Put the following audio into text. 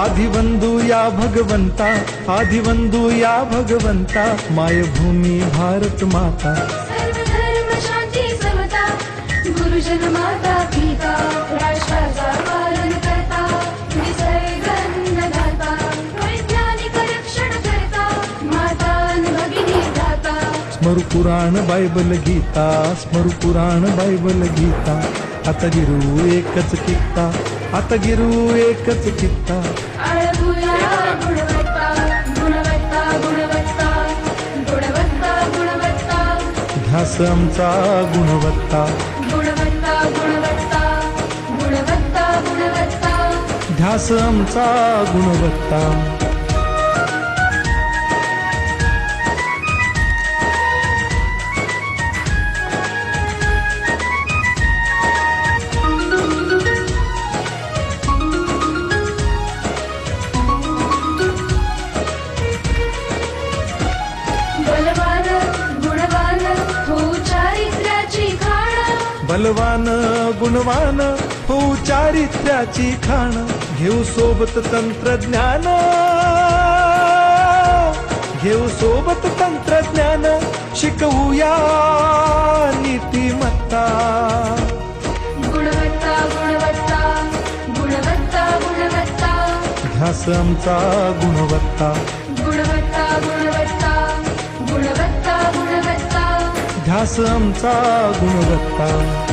आदिवंदू या भगवंता, आदिवंदू या भगवंता, मायभूमी भारत माता, सर्व धर्म शांती समता, गुरुजन माता पिता, राष्ट्राचा पालन करता, निसर्ग अन्नदाता, वैज्ञानिक रक्षण करता, माता भगिनी दाता. स्मरू पुराण बायबल गीता, स्मरू पुराण बायबल गीता, आता गिरू एकच कित्ता, आता गिरू एकच कित्ता. आळबुया गुणवत्ता, गुणवत्ता, गुणवत्ता, गुणवत्ता, गुणवत्ता, ध्यास आमचा गुणवत्ता, गुणवत्ता, गुणवत्ता, गुणवत्ता, गुणवत्ता. ध्यास आमचा गुणवत्ता. बलवान गुणवान हो चारित्र्याची खाण, बलवान गुणवान हो चारित्र्याची खाण, घेऊ सोबत तंत्रज्ञान, घेऊ सोबत तंत्रज्ञान, शिकवूया नीतिमत्ता. गुणवत्ता, गुणवत्ता, गुणवत्ता, गुणवत्ता, ध्यास आमचा गुणवत्ता, गुणवत्ता, गुणवत्ता, गुणवत्ता, गुणवत्ता. ध्यास आमचा गुणवत्ता.